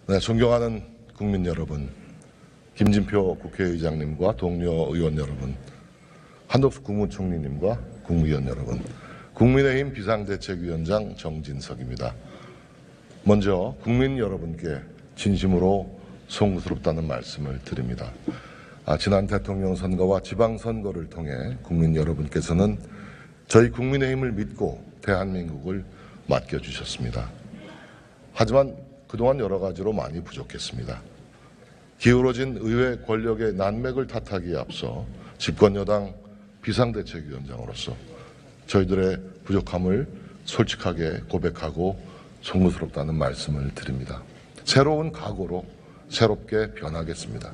네, 존경하는 국민 여러분, 김진표 국회의장님과 동료 의원 여러분, 한덕수 국무총리님과 국무위원 여러분, 국민의힘 비상대책위원장 정진석입니다. 먼저 국민 여러분께 진심으로 송구스럽다는 말씀을 드립니다. 지난 대통령 선거와 지방선거를 통해 국민 여러분께서는 저희 국민의힘을 믿고 대한민국을 맡겨주셨습니다. 하지만 그동안 여러 가지로 많이 부족했습니다. 기울어진 의회 권력의 난맥을 탓하기에 앞서 집권여당 비상대책위원장으로서 저희들의 부족함을 솔직하게 고백하고 송구스럽다는 말씀을 드립니다. 새로운 각오로 새롭게 변하겠습니다.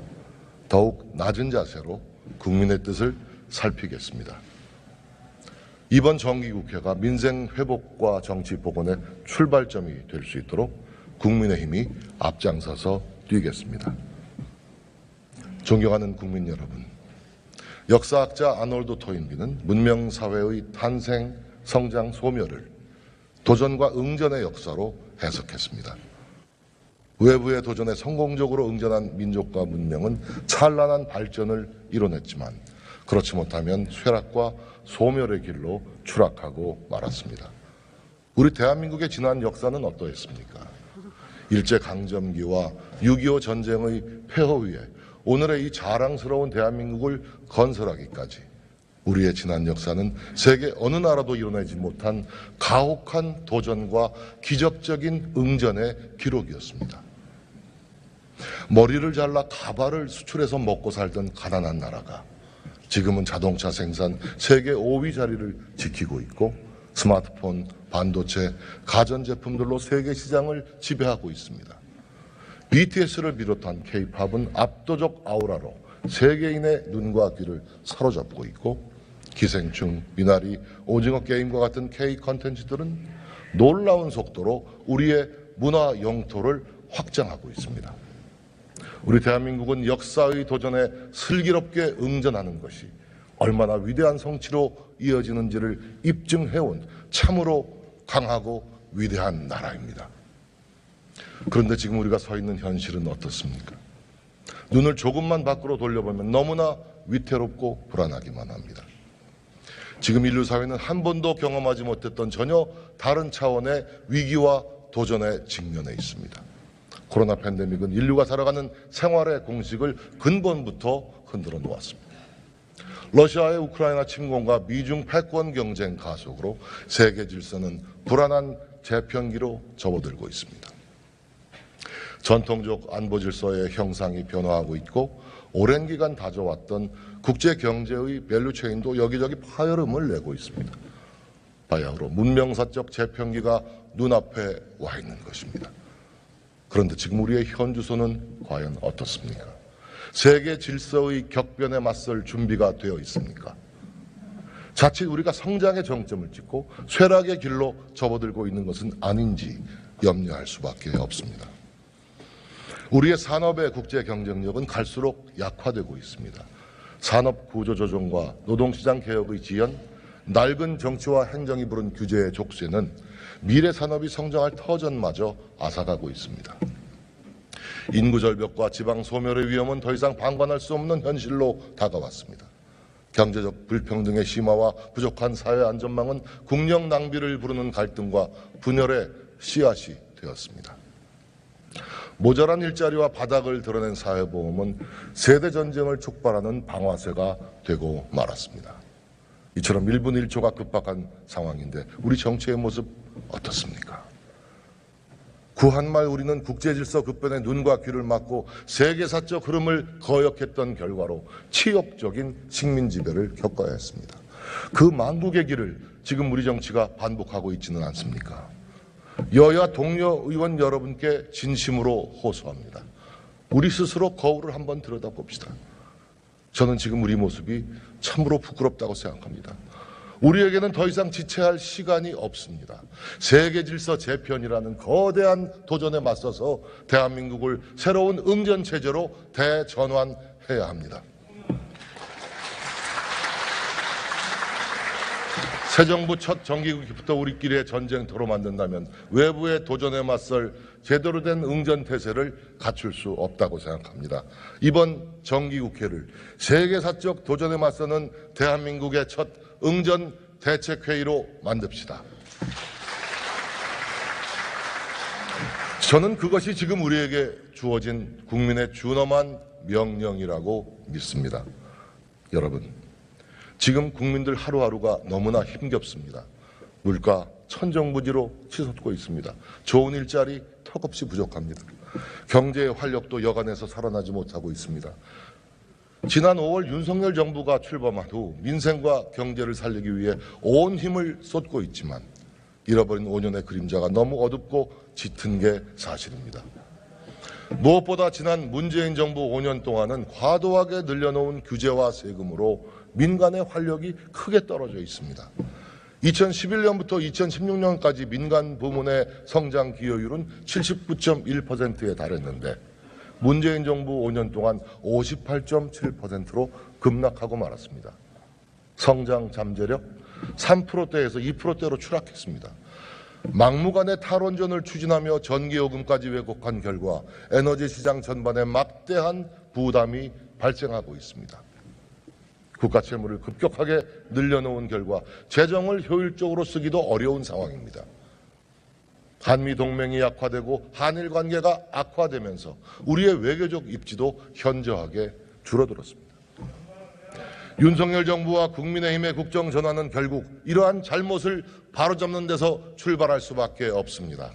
더욱 낮은 자세로 국민의 뜻을 살피겠습니다. 이번 정기국회가 민생 회복과 정치 복원의 출발점이 될 수 있도록 국민의힘이 앞장서서 뛰겠습니다. 존경하는 국민 여러분, 역사학자 아놀드 토인비는 문명사회의 탄생, 성장, 소멸을 도전과 응전의 역사로 해석했습니다. 외부의 도전에 성공적으로 응전한 민족과 문명은 찬란한 발전을 이뤄냈지만 그렇지 못하면 쇠락과 소멸의 길로 추락하고 말았습니다. 우리 대한민국의 지난 역사는 어떠했습니까? 일제강점기와 6.25 전쟁의 폐허 위에 오늘의 이 자랑스러운 대한민국을 건설하기까지 우리의 지난 역사는 세계 어느 나라도 이뤄내지 못한 가혹한 도전과 기적적인 응전의 기록이었습니다. 머리를 잘라 가발을 수출해서 먹고 살던 가난한 나라가 지금은 자동차 생산 세계 5위 자리를 지키고 있고 스마트폰, 반도체, 가전제품들로 세계 시장을 지배하고 있습니다. BTS를 비롯한 K-팝은 압도적 아우라로 세계인의 눈과 귀를 사로잡고 있고 기생충, 미나리, 오징어 게임과 같은 K-컨텐츠들은 놀라운 속도로 우리의 문화 영토를 확장하고 있습니다. 우리 대한민국은 역사의 도전에 슬기롭게 응전하는 것이 얼마나 위대한 성취로 이어지는지를 입증해온 참으로 강하고 위대한 나라입니다. 그런데 지금 우리가 서 있는 현실은 어떻습니까? 눈을 조금만 밖으로 돌려보면 너무나 위태롭고 불안하기만 합니다. 지금 인류 사회는 한 번도 경험하지 못했던 전혀 다른 차원의 위기와 도전에 직면해 있습니다. 코로나 팬데믹은 인류가 살아가는 생활의 공식을 근본부터 흔들어 놓았습니다. 러시아의 우크라이나 침공과 미중 패권 경쟁 가속으로 세계 질서는 불안한 재편기로 접어들고 있습니다. 전통적 안보 질서의 형상이 변화하고 있고 오랜 기간 다져왔던 국제 경제의 밸류체인도 여기저기 파열음을 내고 있습니다. 바야흐로 문명사적 재편기가 눈앞에 와 있는 것입니다. 그런데 지금 우리의 현주소는 과연 어떻습니까? 세계 질서의 격변에 맞설 준비가 되어 있습니까? 자칫 우리가 성장의 정점을 찍고 쇠락의 길로 접어들고 있는 것은 아닌지 염려할 수밖에 없습니다. 우리의 산업의 국제 경쟁력은 갈수록 약화되고 있습니다. 산업 구조 조정과 노동시장 개혁의 지연, 낡은 정치와 행정이 부른 규제의 족쇄는 미래 산업이 성장할 터전마저 앗아가고 있습니다. 인구 절벽과 지방 소멸의 위험은 더 이상 방관할 수 없는 현실로 다가왔습니다. 경제적 불평등의 심화와 부족한 사회 안전망은 국력 낭비를 부르는 갈등과 분열의 씨앗이 되었습니다. 모자란 일자리와 바닥을 드러낸 사회보험은 세대전쟁을 촉발하는 방아쇠가 되고 말았습니다. 이처럼 1분 1초가 급박한 상황인데 우리 정치의 모습 어떻습니까? 구한말 우리는 국제질서 급변에 눈과 귀를 막고 세계사적 흐름을 거역했던 결과로 치욕적인 식민지배를 겪어야 했습니다. 그 망국의 길을 지금 우리 정치가 반복하고 있지는 않습니까? 여야 동료 의원 여러분께 진심으로 호소합니다. 우리 스스로 거울을 한번 들여다봅시다. 저는 지금 우리 모습이 참으로 부끄럽다고 생각합니다. 우리에게는 더 이상 지체할 시간이 없습니다. 세계 질서 재편이라는 거대한 도전에 맞서서 대한민국을 새로운 응전 체제로 대전환해야 합니다. 새 정부 첫 정기국회부터 우리끼리의 전쟁터로 만든다면 외부의 도전에 맞설 제대로 된 응전태세를 갖출 수 없다고 생각합니다. 이번 정기국회를 세계사적 도전에 맞서는 대한민국의 첫 응전대책회의로 만듭시다. 저는 그것이 지금 우리에게 주어진 국민의 준엄한 명령이라고 믿습니다. 여러분, 지금 국민들 하루하루가 너무나 힘겹습니다. 물가 천정부지로 치솟고 있습니다. 좋은 일자리 턱없이 부족합니다. 경제의 활력도 여간에서 살아나지 못하고 있습니다. 지난 5월 윤석열 정부가 출범한 후 민생과 경제를 살리기 위해 온 힘을 쏟고 있지만 잃어버린 5년의 그림자가 너무 어둡고 짙은 게 사실입니다. 무엇보다 지난 문재인 정부 5년 동안은 과도하게 늘려놓은 규제와 세금으로 민간의 활력이 크게 떨어져 있습니다. 2011년부터 2016년까지 민간 부문의 성장 기여율은 79.1%에 달했는데 문재인 정부 5년 동안 58.7%로 급락하고 말았습니다. 성장 잠재력 3%대에서 2%대로 추락했습니다. 막무가내 탈원전을 추진하며 전기요금까지 왜곡한 결과 에너지 시장 전반에 막대한 부담이 발생하고 있습니다. 국가 채무를 급격하게 늘려놓은 결과 재정을 효율적으로 쓰기도 어려운 상황입니다. 한미 동맹이 약화되고 한일 관계가 악화되면서 우리의 외교적 입지도 현저하게 줄어들었습니다. 윤석열 정부와 국민의힘의 국정 전환은 결국 이러한 잘못을 바로잡는 데서 출발할 수밖에 없습니다.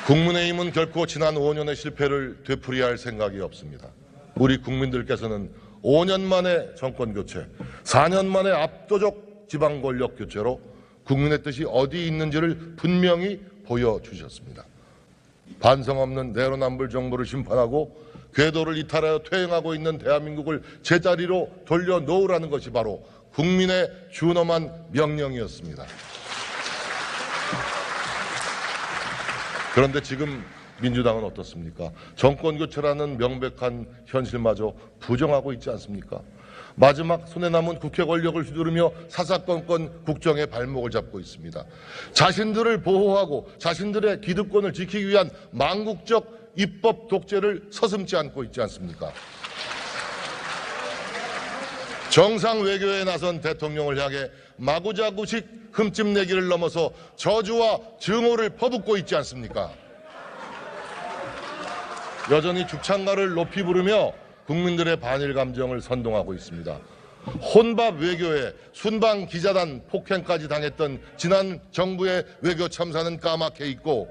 국민의힘은 결코 지난 5년의 실패를 되풀이할 생각이 없습니다. 우리 국민들께서는 5년 만에 정권 교체, 4년 만에 압도적 지방 권력 교체로 국민의 뜻이 어디 있는지를 분명히 보여주셨습니다. 반성 없는 내로남불 정부를 심판하고 궤도를 이탈하여 퇴행하고 있는 대한민국을 제자리로 돌려놓으라는 것이 바로 국민의 준엄한 명령이었습니다. 그런데 지금 민주당은 어떻습니까? 정권 교체라는 명백한 현실마저 부정하고 있지 않습니까? 마지막 손에 남은 국회 권력을 휘두르며 사사건건 국정의 발목을 잡고 있습니다. 자신들을 보호하고 자신들의 기득권을 지키기 위한 망국적 입법 독재를 서슴지 않고 있지 않습니까? 정상 외교에 나선 대통령을 향해 마구자구식 흠집내기를 넘어서 저주와 증오를 퍼붓고 있지 않습니까? 여전히 죽창가를 높이 부르며 국민들의 반일 감정을 선동하고 있습니다. 혼밥 외교에 순방 기자단 폭행까지 당했던 지난 정부의 외교 참사는 까맣게 잊고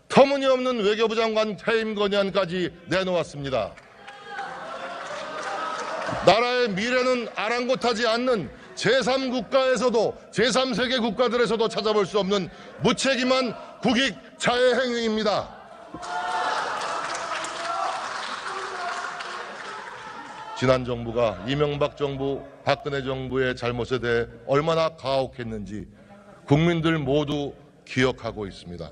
터무니없는 외교부 장관 퇴임 건의안까지 내놓았습니다. 나라의 미래는 아랑곳하지 않는 제3국가에서도 제3세계 국가들에서도 찾아볼 수 없는 무책임한 국익 자해 행위입니다. 지난 정부가 이명박 정부, 박근혜 정부의 잘못에 대해 얼마나 가혹했는지 국민들 모두 기억하고 있습니다.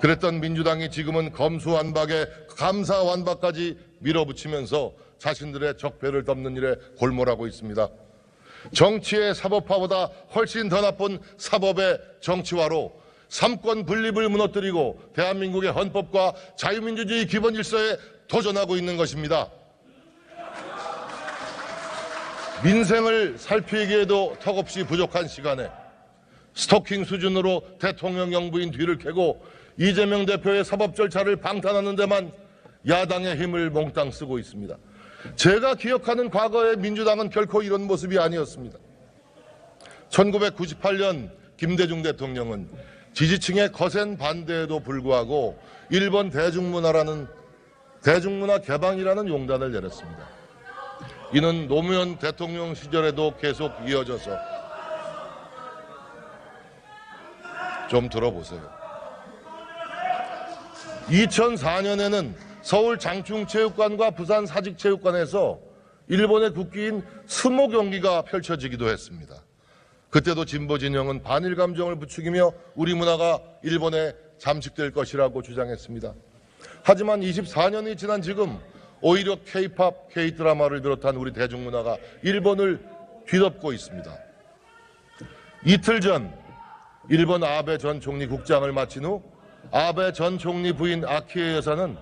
그랬던 민주당이 지금은 검수완박에 감사완박까지 밀어붙이면서 자신들의 적폐를 덮는 일에 골몰하고 있습니다. 정치의 사법화보다 훨씬 더 나쁜 사법의 정치화로 삼권 분립을 무너뜨리고 대한민국의 헌법과 자유민주주의 기본 질서에 도전하고 있는 것입니다. 민생을 살피기에도 턱없이 부족한 시간에 스토킹 수준으로 대통령 영부인 뒤를 캐고 이재명 대표의 사법 절차를 방탄하는 데만 야당의 힘을 몽땅 쓰고 있습니다. 제가 기억하는 과거의 민주당은 결코 이런 모습이 아니었습니다. 1998년 김대중 대통령은 지지층의 거센 반대에도 불구하고 일본 대중문화 개방이라는 용단을 내렸습니다. 이는 노무현 대통령 시절에도 계속 이어져서 좀 들어보세요. 2004년에는 서울 장충체육관과 부산 사직체육관에서 일본의 국기인 스모 경기가 펼쳐지기도 했습니다. 그때도 진보 진영은 반일 감정을 부추기며 우리 문화가 일본에 잠식될 것이라고 주장했습니다. 하지만 24년이 지난 지금 오히려 K-팝, K-드라마를 비롯한 우리 대중문화가 일본을 뒤덮고 있습니다. 이틀 전 일본 아베 전 총리 국장을 마친 후 아베 전 총리 부인 아키에 여사는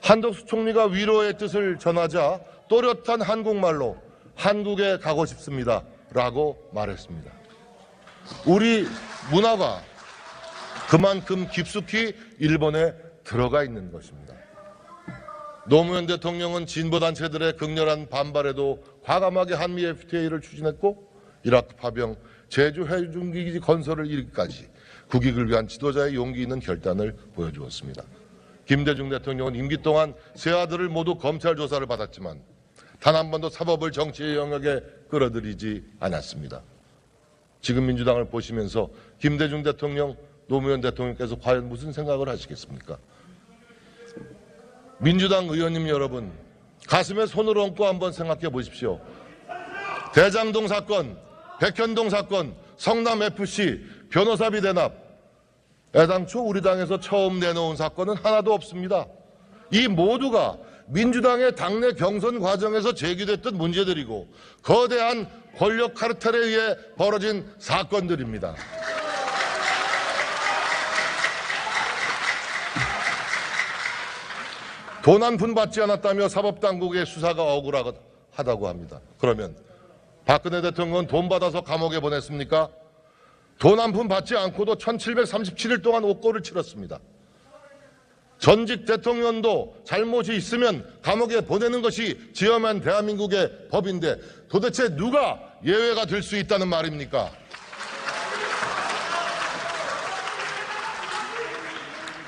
한덕수 총리가 위로의 뜻을 전하자 또렷한 한국말로 한국에 가고 싶습니다 라고 말했습니다. 우리 문화가 그만큼 깊숙이 일본에 들어가 있는 것입니다. 노무현 대통령은 진보단체들의 극렬한 반발에도 과감하게 한미 FTA를 추진했고 이라크 파병, 제주 해군기지 건설을 이르기까지 국익을 위한 지도자의 용기 있는 결단을 보여주었습니다. 김대중 대통령은 임기 동안 세 아들을 모두 검찰 조사를 받았지만 단 한 번도 사법을 정치의 영역에 끌어들이지 않았습니다. 지금 민주당을 보시면서 김대중 대통령, 노무현 대통령께서 과연 무슨 생각을 하시겠습니까? 민주당 의원님 여러분, 가슴에 손을 얹고 한번 생각해 보십시오. 대장동 사건, 백현동 사건, 성남FC, 변호사비 대납, 애당초 우리 당에서 처음 내놓은 사건은 하나도 없습니다. 이 모두가 민주당의 당내 경선 과정에서 제기됐던 문제들이고 거대한 권력 카르텔에 의해 벌어진 사건들입니다. 돈 한 푼 받지 않았다며 사법당국의 수사가 억울하다고 합니다. 그러면 박근혜 대통령은 돈 받아서 감옥에 보냈습니까? 돈 한 푼 받지 않고도 1737일 동안 옥고를 치렀습니다. 전직 대통령도 잘못이 있으면 감옥에 보내는 것이 지엄한 대한민국의 법인데 도대체 누가 예외가 될 수 있다는 말입니까?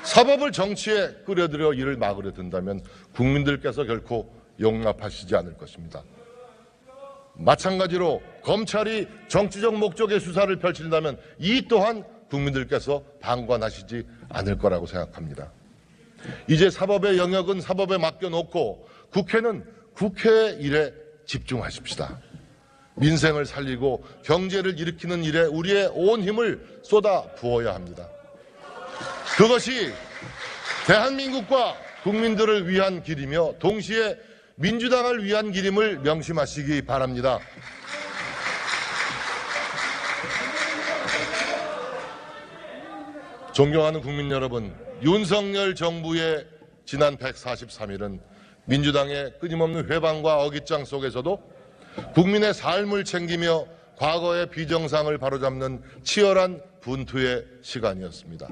사법을 정치에 끌어들여 이를 막으려 든다면 국민들께서 결코 용납하시지 않을 것입니다. 마찬가지로 검찰이 정치적 목적의 수사를 펼친다면 이 또한 국민들께서 방관하시지 않을 거라고 생각합니다. 이제 사법의 영역은 사법에 맡겨놓고 국회는 국회의 일에 집중하십시다. 민생을 살리고 경제를 일으키는 일에 우리의 온 힘을 쏟아 부어야 합니다. 그것이 대한민국과 국민들을 위한 길이며 동시에 민주당을 위한 길임을 명심하시기 바랍니다. 존경하는 국민 여러분, 윤석열 정부의 지난 143일은 민주당의 끊임없는 회방과 어깃장 속에서도 국민의 삶을 챙기며 과거의 비정상을 바로잡는 치열한 분투의 시간이었습니다.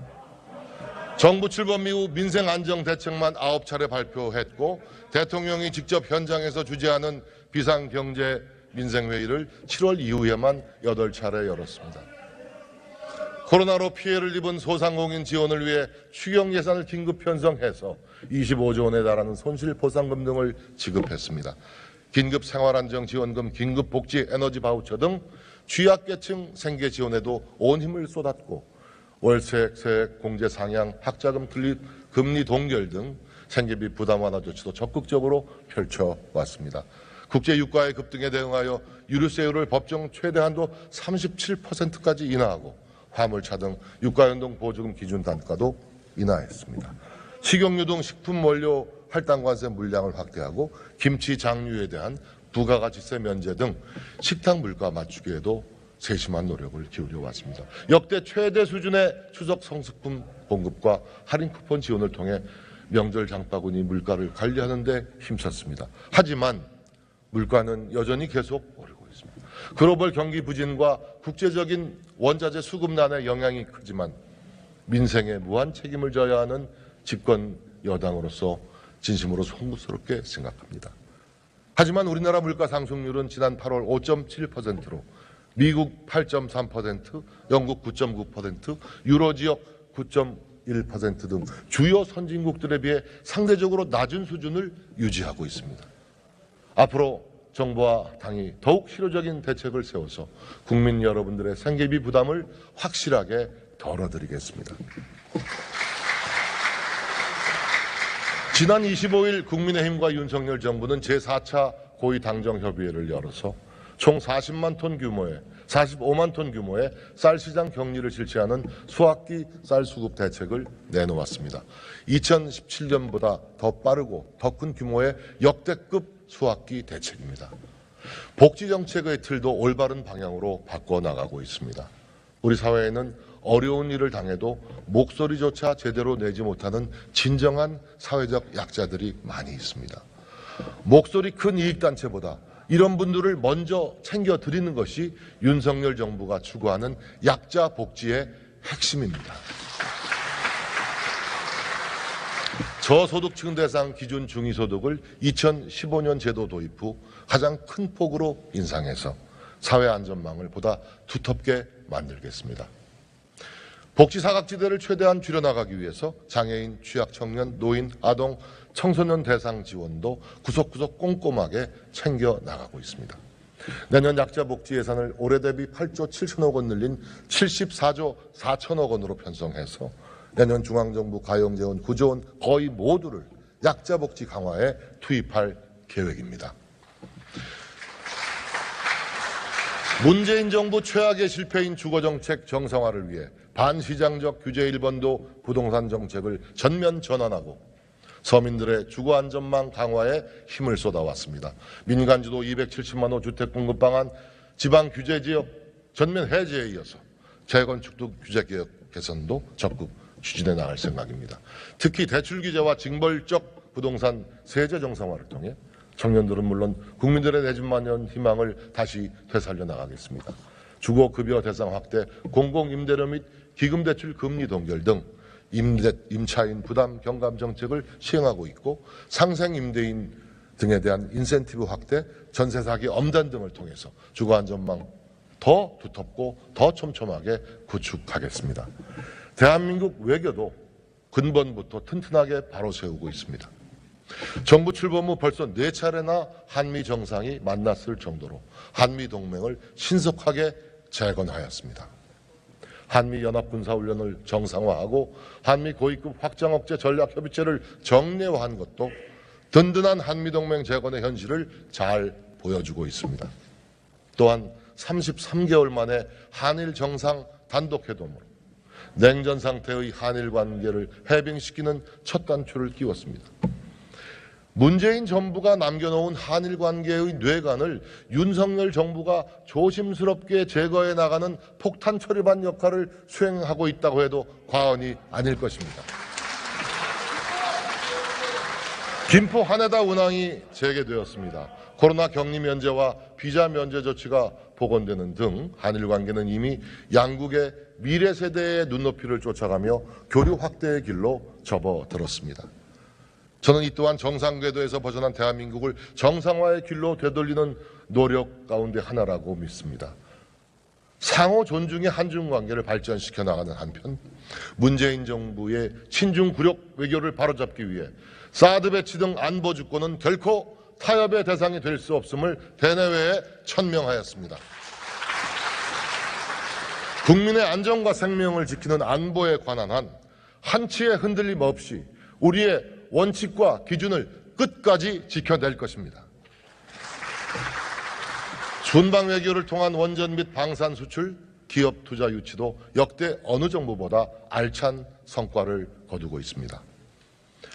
정부 출범 이후 민생 안정 대책만 9차례 발표했고 대통령이 직접 현장에서 주재하는 비상경제 민생회의를 7월 이후에만 8차례 열었습니다. 코로나로 피해를 입은 소상공인 지원을 위해 추경 예산을 긴급 편성해서 25조 원에 달하는 손실보상금 등을 지급했습니다. 긴급 생활안정지원금, 긴급복지 에너지 바우처 등 취약계층 생계 지원에도 온 힘을 쏟았고 월세, 세액, 공제 상향, 학자금 틀립, 금리 동결 등 생계비 부담 완화 조치도 적극적으로 펼쳐왔습니다. 국제 유가의 급등에 대응하여 유류세율을 법정 최대 한도 37%까지 인하하고 화물차 등 유가연동 보조금 기준 단가도 인하했습니다. 식용유 등 식품 원료 할당관세 물량을 확대하고 김치, 장류에 대한 부가가치세 면제 등 식탁 물가 맞추기에도 세심한 노력을 기울여 왔습니다. 역대 최대 수준의 추석 성수품 공급과 할인 쿠폰 지원을 통해 명절 장바구니 물가를 관리하는 데 힘썼습니다. 하지만 물가는 여전히 계속 오르고 있습니다. 글로벌 경기 부진과 국제적인 원자재 수급난의 영향이 크지만 민생에 무한 책임을 져야 하는 집권 여당으로서 진심으로 송구스럽게 생각합니다. 하지만 우리나라 물가 상승률은 지난 8월 5.7%로 미국 8.3%, 영국 9.9%, 유로 지역 9.1% 등 주요 선진국들에 비해 상대적으로 낮은 수준을 유지하고 있습니다. 앞으로 정부와 당이 더욱 실효적인 대책을 세워서 국민 여러분들의 생계비 부담을 확실하게 덜어드리겠습니다. 지난 25일 국민의힘과 윤석열 정부는 제4차 고위당정협의회를 열어서 총 40만 톤 규모의 45만 톤 규모의 쌀 시장 격리를 실시하는 수확기 쌀 수급 대책을 내놓았습니다. 2017년보다 더 빠르고 더 큰 규모의 역대급 수확기 대책입니다. 복지 정책의 틀도 올바른 방향으로 바꿔 나가고 있습니다. 우리 사회에는 어려운 일을 당해도 목소리조차 제대로 내지 못하는 진정한 사회적 약자들이 많이 있습니다. 목소리 큰 이익단체보다 이런 분들을 먼저 챙겨드리는 것이 윤석열 정부가 추구하는 약자 복지의 핵심입니다. 저소득층 대상 기준 중위소득을 2015년 제도 도입 후 가장 큰 폭으로 인상해서 사회 안전망을 보다 두텁게 만들겠습니다. 복지 사각지대를 최대한 줄여나가기 위해서 장애인, 취약청년, 노인, 아동, 청소년 대상 지원도 구석구석 꼼꼼하게 챙겨나가고 있습니다. 내년 약자 복지 예산을 올해 대비 8조 7천억 원 늘린 74조 4천억 원으로 편성해서 내년 중앙정부 가용재원 9조 원 거의 모두를 약자 복지 강화에 투입할 계획입니다. 문재인 정부 최악의 실패인 주거정책 정상화를 위해 반시장적 규제 1번도 부동산 정책을 전면 전환하고 서민들의 주거 안전망 강화에 힘을 쏟아왔습니다. 민간주도 270만 호 주택 공급 방안, 지방 규제 지역 전면 해제에 이어서 재건축도 규제 개혁 개선도 적극 추진해 나갈 생각입니다. 특히 대출 규제와 징벌적 부동산 세제 정상화를 통해 청년들은 물론 국민들의 내 집 마련 희망을 다시 되살려 나가겠습니다. 주거급여 대상 확대, 공공임대료 및 기금대출 금리 동결 등 임차인 부담 경감 정책을 시행하고 있고 상생임대인 등에 대한 인센티브 확대, 전세 사기 엄단 등을 통해서 주거 안전망 더 두텁고 더 촘촘하게 구축하겠습니다. 대한민국 외교도 근본부터 튼튼하게 바로 세우고 있습니다. 정부 출범 후 벌써 4차례나 한미 정상이 만났을 정도로 한미 동맹을 신속하게 재건하였습니다. 한미 연합군사훈련을 정상화하고 한미 고위급 확장 억제 전략협의체를 정례화한 것도 든든한 한미동맹 재건의 현실을 잘 보여주고 있습니다. 또한 33개월 만에 한일 정상 단독회동으로 냉전 상태의 한일 관계를 해빙시키는 첫 단추를 끼웠습니다. 문재인 정부가 남겨놓은 한일 관계의 뇌관을 윤석열 정부가 조심스럽게 제거해 나가는 폭탄 처리반 역할을 수행하고 있다고 해도 과언이 아닐 것입니다. 김포 하네다 운항이 재개되었습니다. 코로나 격리 면제와 비자 면제 조치가 복원되는 등 한일 관계는 이미 양국의 미래 세대의 눈높이를 쫓아가며 교류 확대의 길로 접어들었습니다. 저는 이 또한 정상 궤도에서 벗어난 대한민국을 정상화의 길로 되돌리는 노력 가운데 하나라고 믿습니다. 상호 존중의 한중 관계를 발전시켜 나가는 한편 문재인 정부의 친중 굴욕 외교를 바로잡기 위해 사드 배치 등 안보 주권은 결코 타협의 대상이 될 수 없음을 대내외에 천명하였습니다. 국민의 안전과 생명을 지키는 안보에 관한 한 한치의 흔들림 없이 우리의 원칙과 기준을 끝까지 지켜낼 것입니다. 순방 외교를 통한 원전 및 방산 수출, 기업 투자 유치도 역대 어느 정부보다 알찬 성과를 거두고 있습니다.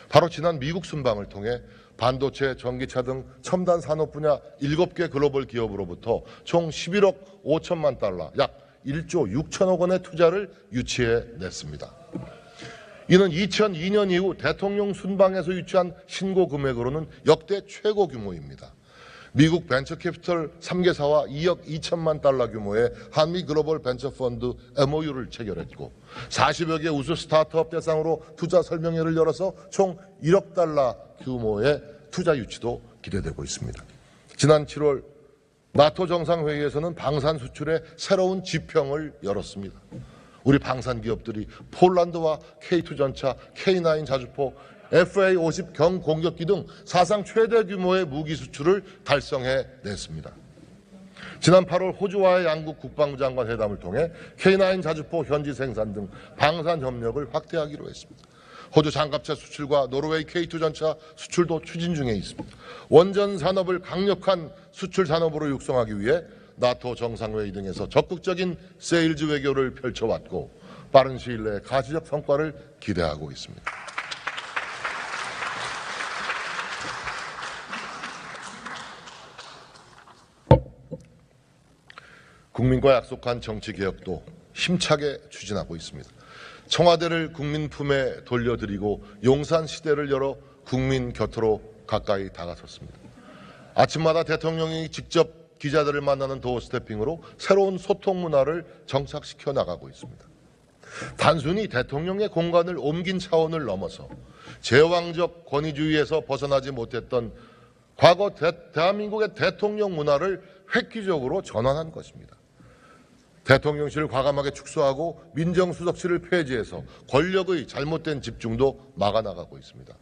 바로 지난 미국 순방을 통해 반도체, 전기차 등 첨단 산업 분야 7개 글로벌 기업으로부터 총 11억 5천만 달러, 약 1조 6천억 원의 투자를 유치해냈습니다. 이는 2002년 이후 대통령 순방에서 유치한 신고 금액으로는 역대 최고 규모입니다. 미국 벤처캐피털 3개사와 2억 2천만 달러 규모의 한미 글로벌 벤처 펀드 MOU를 체결했고 40여 개 우수 스타트업 대상으로 투자 설명회를 열어서 총 1억 달러 규모의 투자 유치도 기대되고 있습니다. 지난 7월 나토 정상회의에서는 방산 수출의 새로운 지평을 열었습니다. 우리 방산 기업들이 폴란드와 K2전차, K9 자주포, FA-50 경공격기 등 사상 최대 규모의 무기 수출을 달성해냈습니다. 지난 8월 호주와의 양국 국방부 장관 회담을 통해 K9 자주포 현지 생산 등 방산 협력을 확대하기로 했습니다. 호주 장갑차 수출과 노르웨이 K2 전차 수출도 추진 중에 있습니다. 원전 산업을 강력한 수출 산업으로 육성하기 위해 나토 정상회의 등에서 적극적인 세일즈 외교를 펼쳐왔고 빠른 시일 내에 가시적 성과를 기대하고 있습니다. 국민과 약속한 정치개혁도 힘차게 추진하고 있습니다. 청와대를 국민 품에 돌려드리고 용산 시대를 열어 국민 곁으로 가까이 다가섰습니다. 아침마다 대통령이 직접 기자들을 만나는 도어 스태핑으로 새로운 소통 문화를 정착시켜 나가고 있습니다. 단순히 대통령의 공간을 옮긴 차원을 넘어서 제왕적 권위주의에서 벗어나지 못했던 과거 대한민국의 대통령 문화를 획기적으로 전환한 것입니다. 대통령실을 과감하게 축소하고 민정수석실을 폐지해서 권력의 잘못된 집중도 막아나가고 있습니다.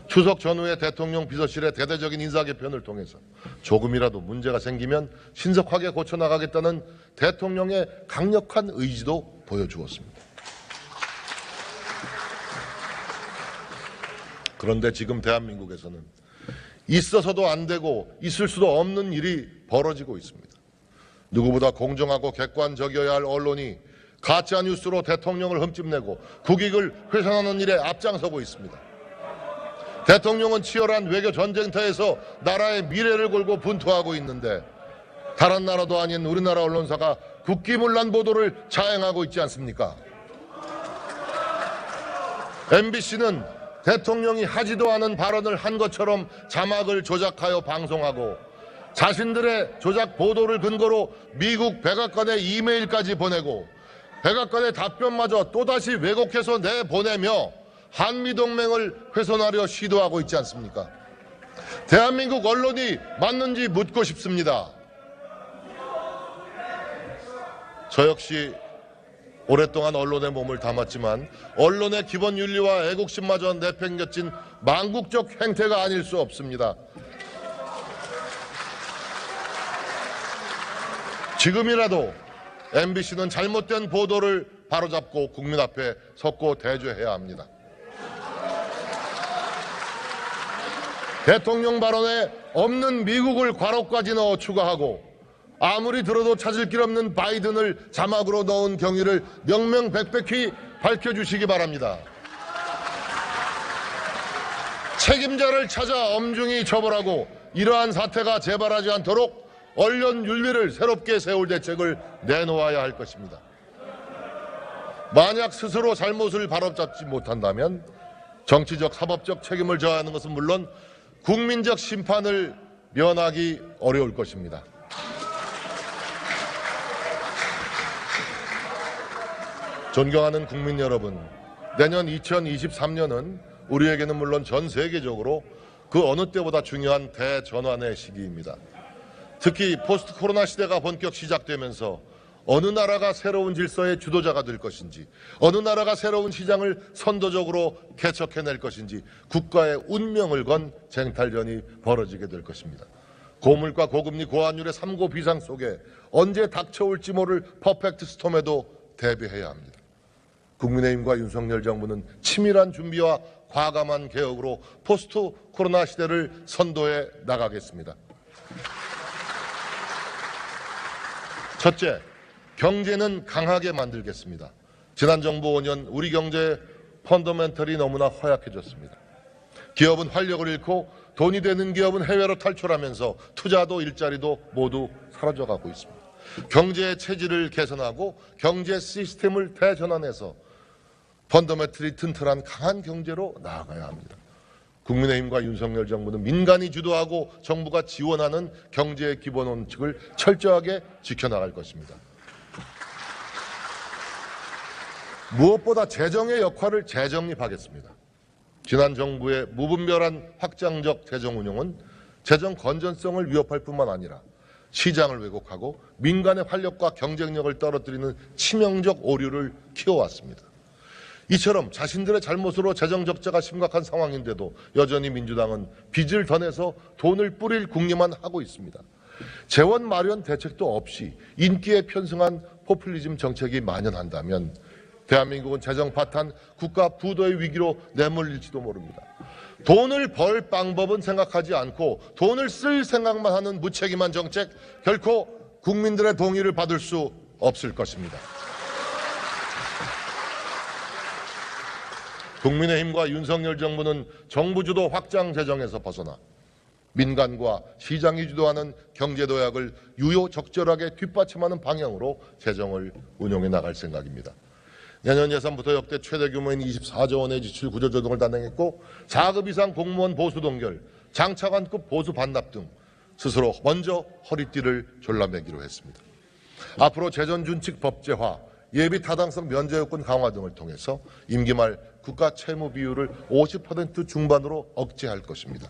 추석 전후에 대통령 비서실의 대대적인 인사 개편을 통해서 조금이라도 문제가 생기면 신속하게 고쳐나가겠다는 대통령의 강력한 의지도 보여주었습니다. 그런데 지금 대한민국에서는 있어서도 안 되고 있을 수도 없는 일이 벌어지고 있습니다. 누구보다 공정하고 객관적이어야 할 언론이 가짜 뉴스로 대통령을 흠집내고 국익을 훼손하는 일에 앞장서고 있습니다. 대통령은 치열한 외교 전쟁터에서 나라의 미래를 걸고 분투하고 있는데 다른 나라도 아닌 우리나라 언론사가 국기문란 보도를 자행하고 있지 않습니까? MBC는 대통령이 하지도 않은 발언을 한 것처럼 자막을 조작하여 방송하고 자신들의 조작 보도를 근거로 미국 백악관에 이메일까지 보내고 백악관의 답변마저 또다시 왜곡해서 내보내며 한미동맹을 훼손하려 시도하고 있지 않습니까? 대한민국 언론이 맞는지 묻고 싶습니다. 저 역시 오랫동안 언론에 몸을 담았지만 언론의 기본 윤리와 애국심마저 내팽겨친 망국적 행태가 아닐 수 없습니다. 지금이라도 MBC는 잘못된 보도를 바로잡고 국민 앞에 섰고 대조해야 합니다. 대통령 발언에 없는 미국을 괄호까지 넣어 추가하고 아무리 들어도 찾을 길 없는 바이든을 자막으로 넣은 경위를 명명백백히 밝혀주시기 바랍니다. 책임자를 찾아 엄중히 처벌하고 이러한 사태가 재발하지 않도록 언론 윤리를 새롭게 세울 대책을 내놓아야 할 것입니다. 만약 스스로 잘못을 바로잡지 못한다면 정치적, 사법적 책임을 져야 하는 것은 물론 국민적 심판을 면하기 어려울 것입니다. 존경하는 국민 여러분, 내년 2023년은 우리에게는 물론 전 세계적으로 그 어느 때보다 중요한 대전환의 시기입니다. 특히 포스트 코로나 시대가 본격 시작되면서 어느 나라가 새로운 질서의 주도자가 될 것인지, 어느 나라가 새로운 시장을 선도적으로 개척해낼 것인지 국가의 운명을 건 쟁탈전이 벌어지게 될 것입니다. 고물가, 고금리, 고환율의 삼고 비상 속에 언제 닥쳐올지 모를 퍼펙트 스톰에도 대비해야 합니다. 국민의힘과 윤석열 정부는 치밀한 준비와 과감한 개혁으로 포스트 코로나 시대를 선도해 나가겠습니다. 첫째, 경제는 강하게 만들겠습니다. 지난 정부 5년 우리 경제의 펀더멘털이 너무나 허약해졌습니다. 기업은 활력을 잃고 돈이 되는 기업은 해외로 탈출하면서 투자도 일자리도 모두 사라져가고 있습니다. 경제의 체질을 개선하고 경제 시스템을 대전환해서 펀더멘털이 튼튼한 강한 경제로 나아가야 합니다. 국민의힘과 윤석열 정부는 민간이 주도하고 정부가 지원하는 경제의 기본 원칙을 철저하게 지켜나갈 것입니다. 무엇보다 재정의 역할을 재정립하겠습니다. 지난 정부의 무분별한 확장적 재정 운용은 재정 건전성을 위협할 뿐만 아니라 시장을 왜곡하고 민간의 활력과 경쟁력을 떨어뜨리는 치명적 오류를 키워왔습니다. 이처럼 자신들의 잘못으로 재정 적자가 심각한 상황인데도 여전히 민주당은 빚을 더 내서 돈을 뿌릴 궁리만 하고 있습니다. 재원 마련 대책도 없이 인기에 편승한 포퓰리즘 정책이 만연한다면 대한민국은 재정 파탄, 국가 부도의 위기로 내몰릴지도 모릅니다. 돈을 벌 방법은 생각하지 않고 돈을 쓸 생각만 하는 무책임한 정책, 결코 국민들의 동의를 받을 수 없을 것입니다. 국민의힘과 윤석열 정부는 정부 주도 확장 재정에서 벗어나 민간과 시장이 주도하는 경제 도약을 유효적절하게 뒷받침하는 방향으로 재정을 운용해 나갈 생각입니다. 내년 예산부터 역대 최대 규모인 24조 원의 지출 구조조정을 단행했고 4급 이상 공무원 보수 동결, 장차관급 보수 반납 등 스스로 먼저 허리띠를 졸라매기로 했습니다. 앞으로 재정준칙 법제화, 예비 타당성 면제 요건 강화 등을 통해서 임기 말 국가 채무 비율을 50% 중반으로 억제할 것입니다.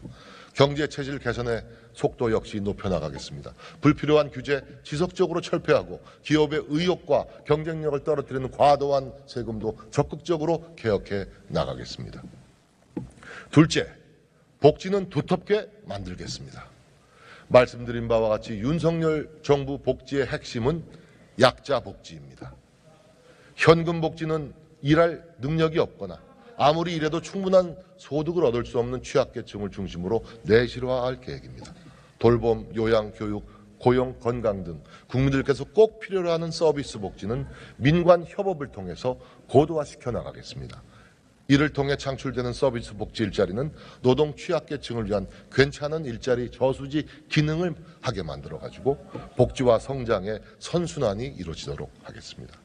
경제 체질 개선의 속도 역시 높여나가겠습니다. 불필요한 규제 지속적으로 철폐하고 기업의 의욕과 경쟁력을 떨어뜨리는 과도한 세금도 적극적으로 개혁해 나가겠습니다. 둘째, 복지는 두텁게 만들겠습니다. 말씀드린 바와 같이 윤석열 정부 복지의 핵심은 약자 복지입니다. 현금 복지는 일할 능력이 없거나 아무리 일해도 충분한 소득을 얻을 수 없는 취약계층을 중심으로 내실화할 계획입니다. 돌봄, 요양, 교육, 고용, 건강 등 국민들께서 꼭 필요로 하는 서비스 복지는 민관 협업을 통해서 고도화시켜 나가겠습니다. 이를 통해 창출되는 서비스 복지 일자리는 노동 취약계층을 위한 괜찮은 일자리 저수지 기능을 하게 만들어가지고 복지와 성장의 선순환이 이루어지도록 하겠습니다.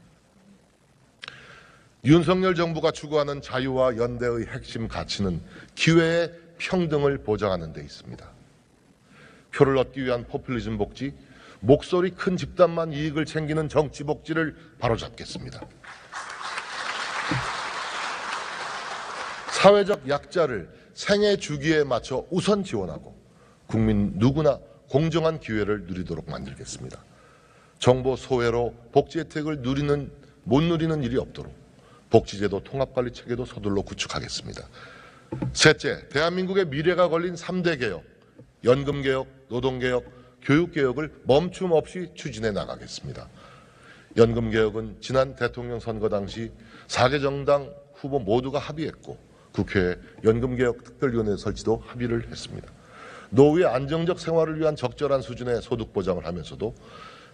윤석열 정부가 추구하는 자유와 연대의 핵심 가치는 기회의 평등을 보장하는 데 있습니다. 표를 얻기 위한 포퓰리즘 복지, 목소리 큰 집단만 이익을 챙기는 정치 복지를 바로잡겠습니다. 사회적 약자를 생애 주기에 맞춰 우선 지원하고 국민 누구나 공정한 기회를 누리도록 만들겠습니다. 정보 소외로 복지 혜택을 못 누리는 일이 없도록 복지제도 통합관리 체계도 서둘러 구축하겠습니다. 셋째, 대한민국의 미래가 걸린 3대 개혁, 연금개혁, 노동개혁, 교육개혁을 멈춤 없이 추진해 나가겠습니다. 연금개혁은 지난 대통령 선거 당시 4개 정당 후보 모두가 합의했고 국회에 연금개혁 특별위원회 설치도 합의를 했습니다. 노후의 안정적 생활을 위한 적절한 수준의 소득 보장을 하면서도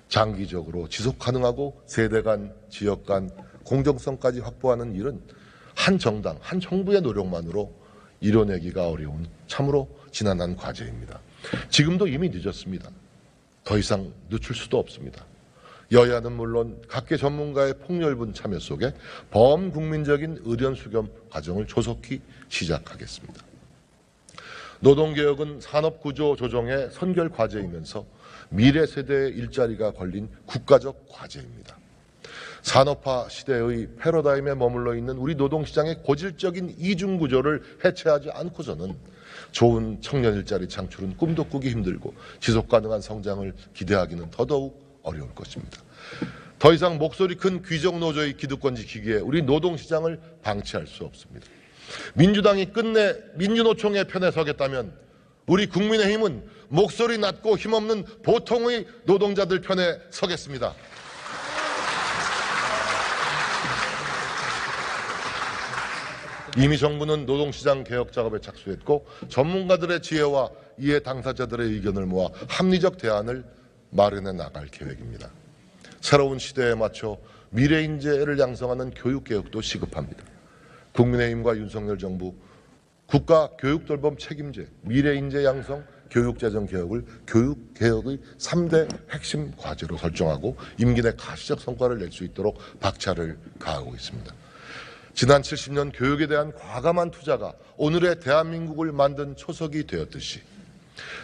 장기적으로 지속 가능하고 세대 간, 지역 간 공정성까지 확보하는 일은 한 정당, 한 정부의 노력만으로 이뤄내기가 어려운 참으로 지난한 과제입니다. 지금도 이미 늦었습니다. 더 이상 늦출 수도 없습니다. 여야는 물론 각계 전문가의 폭넓은 참여 속에 범국민적인 의견수렴 과정을 조속히 시작하겠습니다. 노동개혁은 산업구조 조정의 선결 과제이면서 미래 세대의 일자리가 걸린 국가적 과제입니다. 산업화 시대의 패러다임에 머물러 있는 우리 노동시장의 고질적인 이중구조를 해체하지 않고서는 좋은 청년 일자리 창출은 꿈도 꾸기 힘들고 지속가능한 성장을 기대하기는 더더욱 어려울 것입니다. 더 이상 목소리 큰 귀족노조의 기득권 지키기에 우리 노동시장을 방치할 수 없습니다. 민주당이 끝내 민주노총의 편에 서겠다면 우리 국민의힘은 목소리 낮고 힘없는 보통의 노동자들 편에 서겠습니다. 이미 정부는 노동시장 개혁 작업에 착수했고 전문가들의 지혜와 이해 당사자들의 의견을 모아 합리적 대안을 마련해 나갈 계획입니다. 새로운 시대에 맞춰 미래인재를 양성하는 교육개혁도 시급합니다. 국민의힘과 윤석열 정부 국가 교육돌봄 책임제, 미래인재 양성, 교육재정 개혁을 교육개혁의 3대 핵심 과제로 설정하고 임기 내 가시적 성과를 낼 수 있도록 박차를 가하고 있습니다. 지난 70년 교육에 대한 과감한 투자가 오늘의 대한민국을 만든 초석이 되었듯이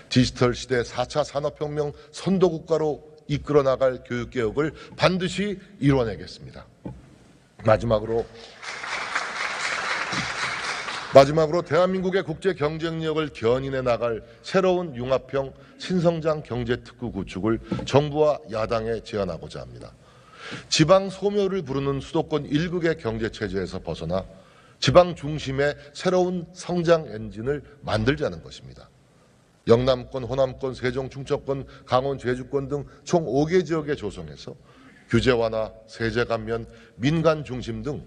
디지털 시대 4차 산업혁명 선도국가로 이끌어 나갈 교육개혁을 반드시 이뤄내겠습니다. 마지막으로 대한민국의 국제 경쟁력을 견인해 나갈 새로운 융합형 신성장 경제특구 구축을 정부와 야당에 제안하고자 합니다. 지방 소멸을 부르는 수도권 일국의 경제체제에서 벗어나 지방 중심의 새로운 성장 엔진을 만들자는 것입니다. 영남권, 호남권, 세종, 충청권, 강원, 제주권 등 총 5개 지역에 조성해서 규제 완화, 세제 감면, 민간 중심 등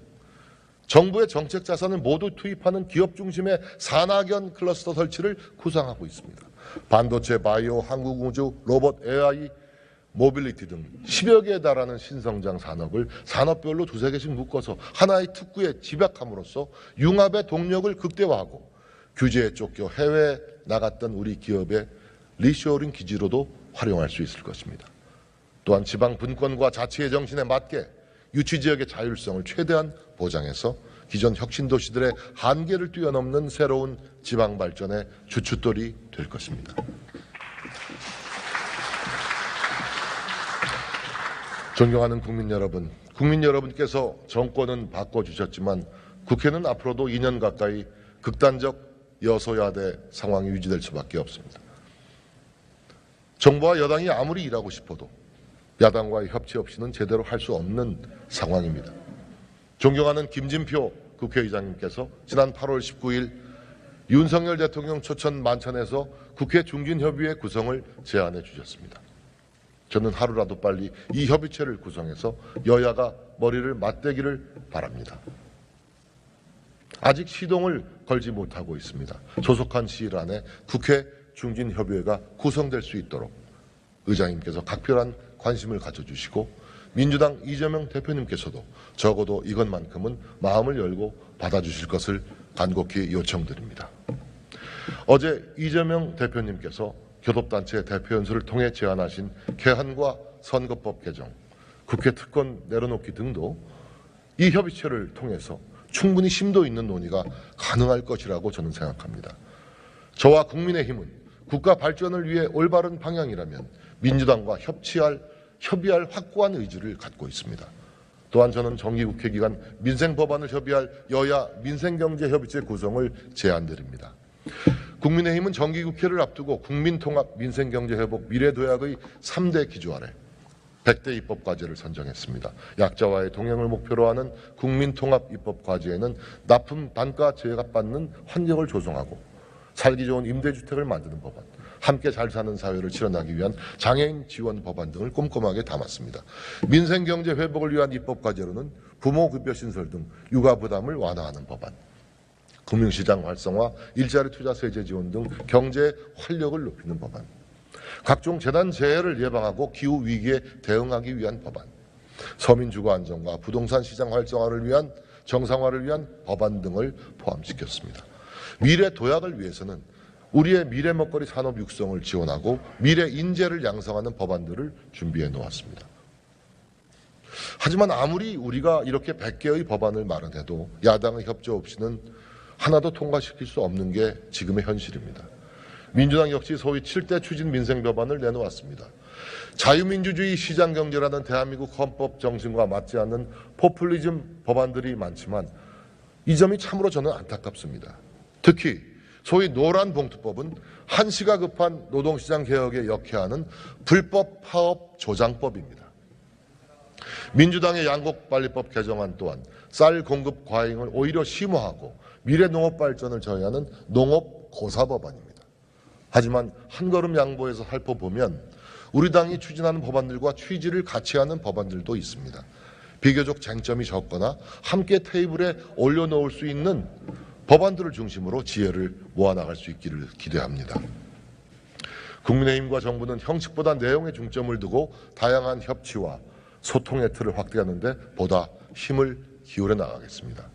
정부의 정책 자산을 모두 투입하는 기업 중심의 산학연 클러스터 설치를 구상하고 있습니다. 반도체, 바이오, 항공우주, 로봇, AI, 모빌리티 등 10여 개에 달하는 신성장 산업을 산업별로 두세 개씩 묶어서 하나의 특구에 집약함으로써 융합의 동력을 극대화하고 규제에 쫓겨 해외에 나갔던 우리 기업의 리쇼어링 기지로도 활용할 수 있을 것입니다. 또한 지방 분권과 자치의 정신에 맞게 유치지역의 자율성을 최대한 보장해서 기존 혁신도시들의 한계를 뛰어넘는 새로운 지방 발전의 주춧돌이 될 것입니다. 존경하는 국민 여러분께서 정권은 바꿔주셨지만 국회는 앞으로도 2년 가까이 극단적 여소야대 상황이 유지될 수밖에 없습니다. 정부와 여당이 아무리 일하고 싶어도 야당과의 협치 없이는 제대로 할 수 없는 상황입니다. 존경하는 김진표 국회의장님께서 지난 8월 19일 윤석열 대통령 초청 만찬에서 국회 중진협의회 구성을 제안해 주셨습니다. 저는 하루라도 빨리 이 협의체를 구성해서 여야가 머리를 맞대기를 바랍니다. 아직 시동을 걸지 못하고 있습니다. 조속한 시일 안에 국회 중진협의회가 구성될 수 있도록 의장님께서 각별한 관심을 가져주시고 민주당 이재명 대표님께서도 적어도 이것만큼은 마음을 열고 받아주실 것을 간곡히 요청드립니다. 어제 이재명 대표님께서 교섭단체 대표연설을 통해 제안하신 개헌과 선거법 개정, 국회 특권 내려놓기 등도 이 협의체를 통해서 충분히 심도 있는 논의가 가능할 것이라고 저는 생각합니다. 저와 국민의힘은 국가 발전을 위해 올바른 방향이라면 민주당과 협의할 확고한 의지를 갖고 있습니다. 또한 저는 정기국회 기간 민생법안을 협의할 여야 민생경제협의체 구성을 제안드립니다. 국민의힘은 정기국회를 앞두고 국민통합, 민생경제회복, 미래도약의 3대 기조 아래 100대 입법과제를 선정했습니다. 약자와의 동행을 목표로 하는 국민통합 입법과제에는 납품 단가 제값받는 환경을 조성하고 살기 좋은 임대주택을 만드는 법안, 함께 잘 사는 사회를 실현하기 위한 장애인 지원 법안 등을 꼼꼼하게 담았습니다. 민생경제 회복을 위한 입법과제로는 부모급여 신설 등 육아 부담을 완화하는 법안, 금융시장 활성화, 일자리 투자 세제 지원 등 경제 활력을 높이는 법안, 각종 재난 재해를 예방하고 기후 위기에 대응하기 위한 법안, 서민 주거 안정과 부동산 시장 활성화를 위한 정상화를 위한 법안 등을 포함시켰습니다. 미래 도약을 위해서는 우리의 미래 먹거리 산업 육성을 지원하고 미래 인재를 양성하는 법안들을 준비해 놓았습니다. 하지만 아무리 우리가 이렇게 100개의 법안을 마련해도 야당의 협조 없이는 하나도 통과시킬 수 없는 게 지금의 현실입니다. 민주당 역시 소위 7대 추진 민생 법안을 내놓았습니다. 자유민주주의 시장경제라는 대한민국 헌법 정신과 맞지 않는 포퓰리즘 법안들이 많지만 이 점이 참으로 저는 안타깝습니다. 특히 소위 노란봉투법은 한시가 급한 노동시장 개혁에 역해하는 불법 파업 조장법입니다. 민주당의 양곡관리법 개정안 또한 쌀 공급 과잉을 오히려 심화하고 미래 농업 발전을 저해하는 농업 고사법안입니다. 하지만 한 걸음 양보해서 살펴보면 우리 당이 추진하는 법안들과 취지를 같이 하는 법안들도 있습니다. 비교적 쟁점이 적거나 함께 테이블에 올려놓을 수 있는 법안들을 중심으로 지혜를 모아나갈 수 있기를 기대합니다. 국민의힘과 정부는 형식보다 내용에 중점을 두고 다양한 협치와 소통의 틀을 확대하는 데 보다 힘을 기울여 나가겠습니다.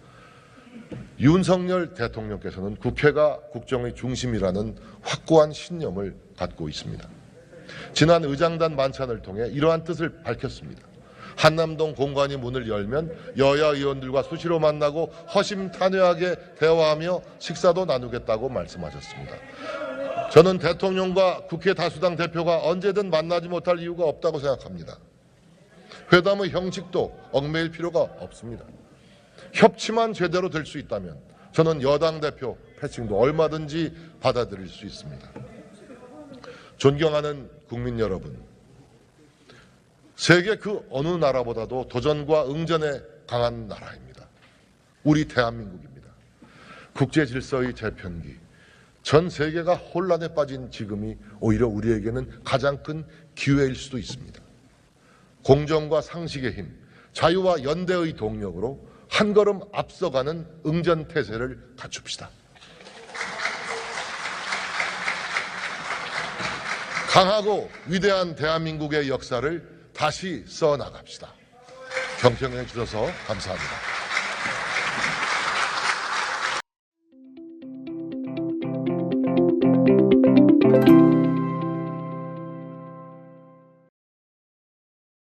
윤석열 대통령께서는 국회가 국정의 중심이라는 확고한 신념을 갖고 있습니다. 지난 의장단 만찬을 통해 이러한 뜻을 밝혔습니다. 한남동 공관이 문을 열면 여야 의원들과 수시로 만나고 허심탄회하게 대화하며 식사도 나누겠다고 말씀하셨습니다. 저는 대통령과 국회 다수당 대표가 언제든 만나지 못할 이유가 없다고 생각합니다. 회담의 형식도 얽매일 필요가 없습니다. 협치만 제대로 될 수 있다면 저는 여당 대표 패싱도 얼마든지 받아들일 수 있습니다. 존경하는 국민 여러분, 세계 그 어느 나라보다도 도전과 응전에 강한 나라입니다. 우리 대한민국입니다. 국제 질서의 재편기, 전 세계가 혼란에 빠진 지금이 오히려 우리에게는 가장 큰 기회일 수도 있습니다. 공정과 상식의 힘, 자유와 연대의 동력으로 한 걸음 앞서가는 응전태세를 갖춥시다. 강하고 위대한 대한민국의 역사를 다시 써나갑시다. 경청해 주셔서 감사합니다.